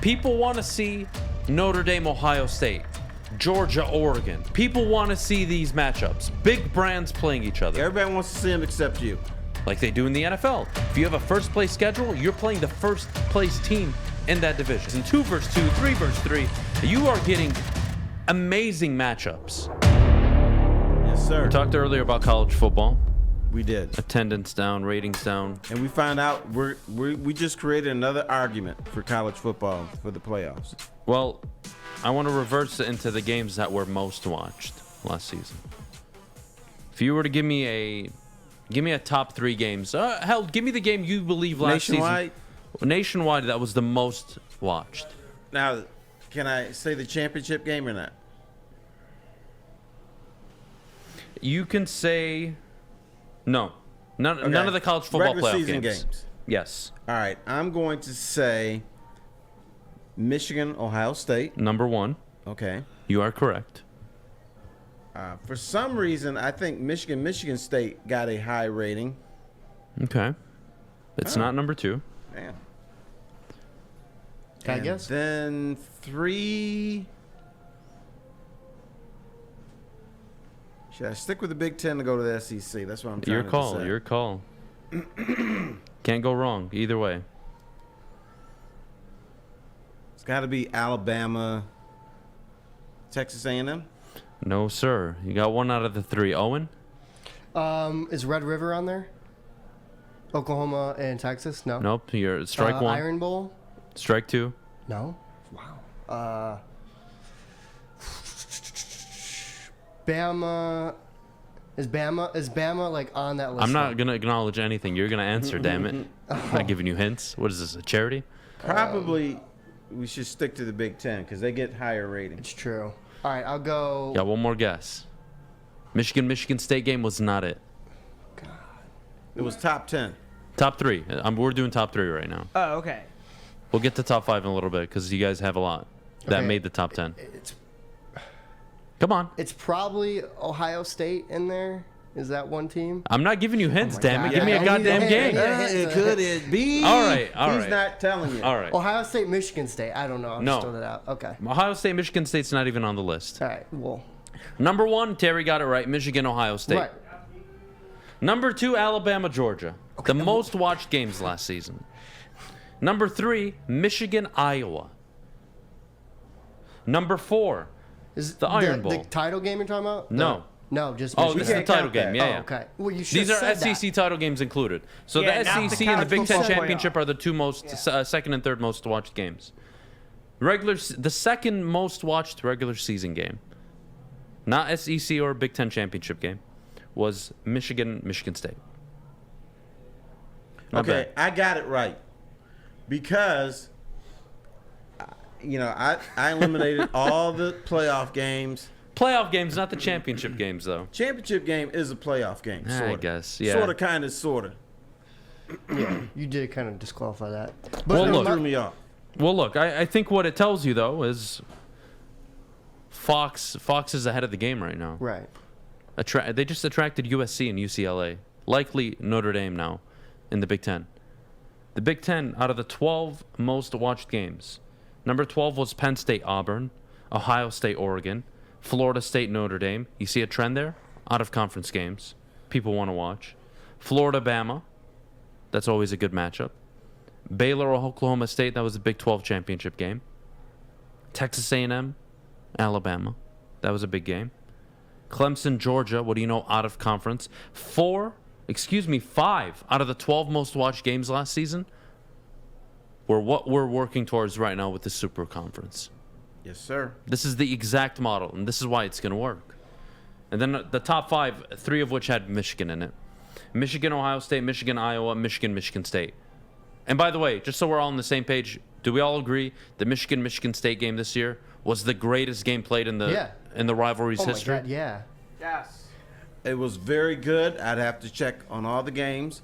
People want to see Notre Dame, Ohio State, Georgia, Oregon. People want to see these matchups. Big brands playing each other. Everybody wants to see them except you. Like they do in the NFL. If you have a first place schedule, you're playing the first place team in that division. In 2 versus 2, 3 versus 3, you are getting amazing matchups. Yes, sir. We talked earlier about college football. We did. Attendance down, ratings down. And we found out we just created another argument for college football for the playoffs. Well, I want to reverse it into the games that were most watched last season. If you were to give me a top 3 games, hell, give me the game you believe last Nationwide? season. Nationwide, that was the most watched. Now, can I say the championship game or not? You can say no. None of the college football Regular playoff season games. Yes. All right, I'm going to say Michigan, Ohio State. Number 1. Okay. You are correct. For some reason, I think Michigan State got a high rating. Okay. It's not number 2. Damn. Can I guess? Then 3. Should I stick with the Big Ten to go to the SEC? That's what I'm trying to say. Your call. Can't go wrong either way. It's got to be Alabama, Texas A&M. No, sir. You got 1 out of the 3. Owen? Is Red River on there? Oklahoma and Texas? No. Nope. You're strike 1. Iron Bowl? Strike 2. No. Wow. Bama. Is Bama like on that list? I'm not gonna acknowledge anything. You're gonna answer. Damn it! I'm not giving you hints. What is this? A charity? Probably we should stick to the Big Ten because they get higher ratings. It's true. All right, I'll go. Got one more guess. Michigan State game was not it. God. It was top 10. Top 3. We're doing top 3 right now. Oh, okay. We'll get to top 5 in a little bit because you guys have a lot that Okay. made the top 10. Come on. It's probably Ohio State in there. Is that one team? I'm not giving you hints, damn it. God. Give me a I goddamn need a game. hint. It could be. All right. He's not telling you. All right. Ohio State, Michigan State. I don't know. I'm No. just throwing it out. Okay. Ohio State, Michigan State's not even on the list. All right. Well. Number 1, Terry got it right. Michigan, Ohio State. Right. Number 2, Alabama, Georgia. The most watched games last season. Number 3, Michigan, Iowa. Number 4, Is the Iron Bowl. The title game you're talking about? No. No, just Oh, Michigan. this is the can't title count game. that. Yeah, Oh, yeah. okay. Well, you should These are have said SEC title games included. So Yeah, the not the SEC and the Big college Ten football Championship playoff. are the 2 most, second and third most watched games. The second most watched regular season game, not SEC or Big Ten Championship game, was Michigan State. Not Okay, bad. I got it right because I eliminated all the playoff games. Playoff games, not the championship games, though. Championship game is a playoff game. I Sorta. guess, yeah. Sort of, kind of, sort of. You did kind of disqualify that. Well, It look. threw me off. Well, look, I think what it tells you, though, is Fox is ahead of the game right now. Right. They just attracted USC and UCLA. Likely Notre Dame now in the Big Ten. The Big Ten, out of the 12 most watched games, number 12 was Penn State, Auburn, Ohio State, Oregon, Florida State, Notre Dame. You see a trend there? Out of conference games. People want to watch. Florida, Bama. That's always a good matchup. Baylor, Oklahoma State. That was a Big 12 championship game. Texas A&M, Alabama. That was a big game. Clemson, Georgia. What do you know? Out of conference. 5 out of the 12 most watched games last season were what we're working towards right now with the Super Conference. Yes, sir. This is the exact model, and this is why it's going to work. And then the top 5, 3 of which had Michigan in it. Michigan, Ohio State, Michigan, Iowa, Michigan State. And by the way, just so we're all on the same page, do we all agree the Michigan State game this year was the greatest game played in the rivalry's Oh my history? God, yeah. Yes. It was very good. I'd have to check on all the games.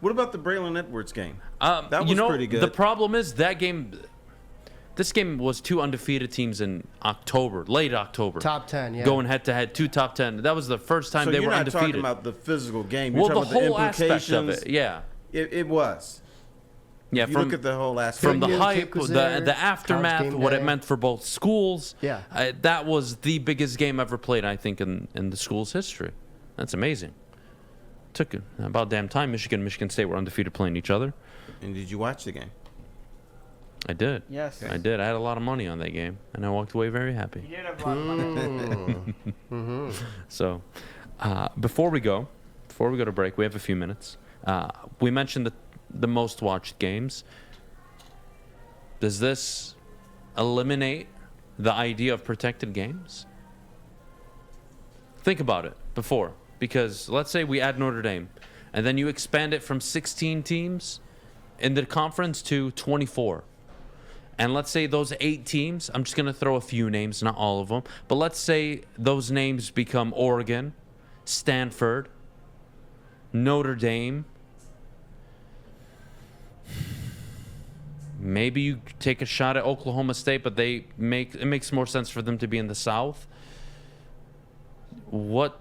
What about the Braylon Edwards game? That was pretty good. The problem is this game was 2 undefeated teams in late October. Top 10, yeah. Going head to head, 2 top 10. That was the first time So they you're were not undefeated. talking about the physical game. You're Well, the talking about whole the aspect of implications. it, yeah. It was. Yeah, If you look at the whole aspect. from the Video hype, Kick was there, the College aftermath, Game what it Day. meant for both schools. Yeah. That was the biggest game ever played, I think, in the school's history. That's amazing. Took about damn time. Michigan and Michigan State were undefeated playing each other. And did you watch the game? I did. Yes. I did. I had a lot of money on that game, and I walked away very happy. You did have a lot of money. So, before we go to break, we have a few minutes. We mentioned the most watched games. Does this eliminate the idea of protected games? Think about it before, because let's say we add Notre Dame, and then you expand it from 16 teams in the conference to 24. And let's say those 8 teams, I'm just going to throw a few names, not all of them, but let's say those names become Oregon, Stanford, Notre Dame. Maybe you take a shot at Oklahoma State, but it makes more sense for them to be in the South. What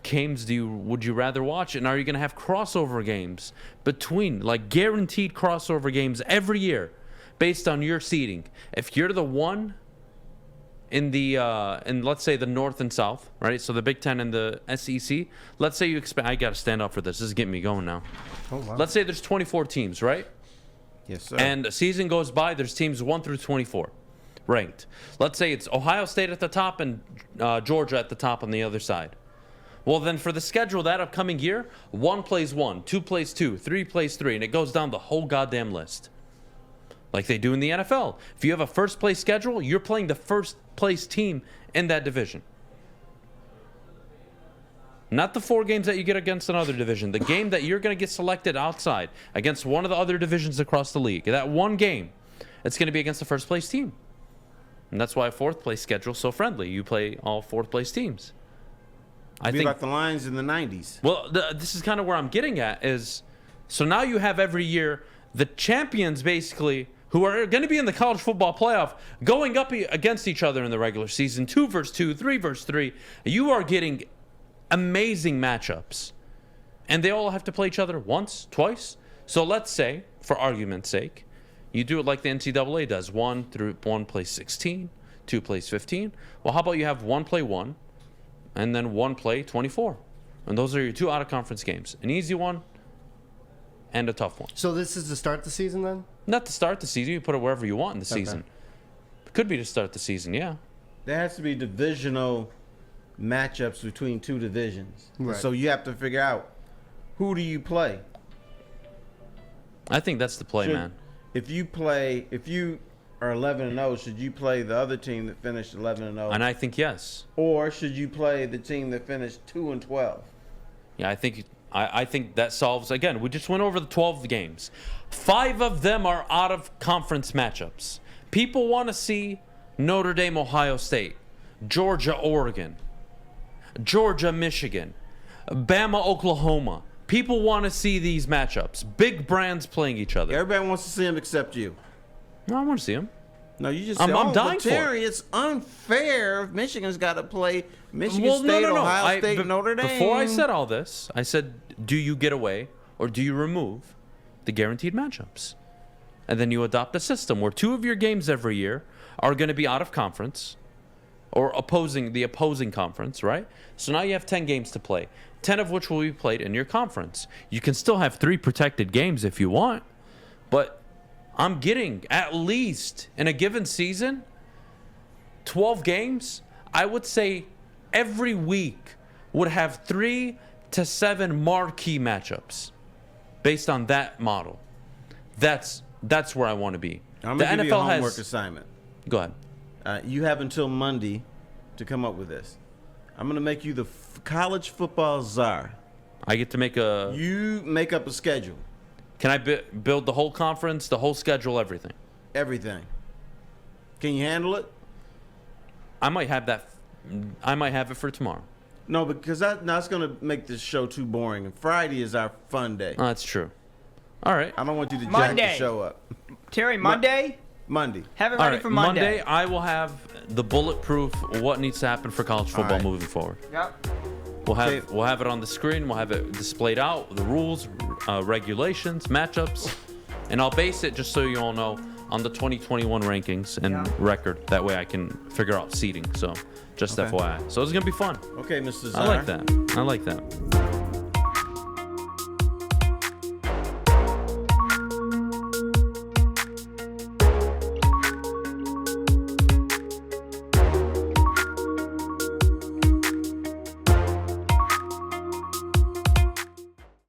games would you rather watch? And are you going to have crossover games between, like guaranteed crossover games every year based on your seeding? If you're the one in let's say the North and South, right? So the Big Ten and the SEC. Let's say you expect. I got to stand up for this. This is getting me going now. Oh, wow. Let's say there's 24 teams, right? Yes, sir. And a season goes by. There's teams 1 through 24 ranked. Let's say it's Ohio State at the top and Georgia at the top on the other side. Well, then for the schedule that upcoming year, 1 plays 1, 2 plays 2, 3 plays 3, and it goes down the whole goddamn list. Like they do in the NFL. If you have a first place schedule, you're playing the first place team in that division. Not the 4 games that you get against another division. The game that you're going to get selected outside against one of the other divisions across the league. That one game, it's going to be against the first place team. And that's why a 4th place schedule is so friendly. You play all 4th place teams. I think about the Lions in the 90s. Well, this is kind of where I'm getting at is, so now you have every year the champions basically who are going to be in the college football playoff going up against each other in the regular season, 2 versus 2, 3 versus 3. You are getting amazing matchups. And they all have to play each other once, twice. So let's say, for argument's sake, you do it like the NCAA does. 1 plays 16, 2 plays 15. Well, how about you have 1 play 1, and then 1 play 24? And those are your 2 out-of-conference games. An easy one and a tough one. So this is to start the season then? Not to start the season. You put it wherever you want in the season. Could be to start the season, yeah. There has to be divisional matchups between 2 divisions. Right. So you have to figure out, who do you play? I think that's the play, man. If you are 11-0, should you play the other team that finished 11-0? And I think yes. Or should you play the team that finished 2-12? Yeah, I think that solves, again, we just went over the 12 games. 5 of them are out of conference matchups. People want to see Notre Dame, Ohio State, Georgia, Oregon, Georgia, Michigan, Bama, Oklahoma. People want to see these matchups. Big brands playing each other. Everybody wants to see them except you. No, I want to see them. No, you just I'm said, dying for it. Terry, it's unfair if Michigan's got to play Michigan State, Ohio State, Notre Dame. Before I said all this, I said, do you get away or do you remove the guaranteed matchups? And then you adopt a system where 2 of your games every year are going to be out of conference or the opposing conference, right? So now you have 10 games to play, 10 of which will be played in your conference. You can still have 3 protected games if you want, but I'm getting at least in a given season 12 games. I would say every week would have 3 to 7 marquee matchups based on that model. That's where I want to be. I'm going to give you a homework assignment. Go ahead. You have until Monday to come up with this. I'm going to make you the college football czar. I get to make You make up a schedule. Can I build the whole conference, the whole schedule, everything? Everything. Can you handle it? I might have that. I might have it for tomorrow. No, because that's going to make this show too boring. And Friday is our fun day. Oh, that's true. All right. I don't want you to jack Monday. the show up. Terry, Monday? Monday. Have it All ready right. for Monday. Monday, I will have the bulletproof what needs to happen for college football right. moving forward. Yep. We'll have it on the screen. We'll have it displayed out, the rules, regulations, matchups, And I'll base it, just so you all know, on the 2021 rankings and record. That way I can figure out seeding. So just Okay. FYI. So it's going to be fun. Okay, Mr. I Czar. like that. I like that.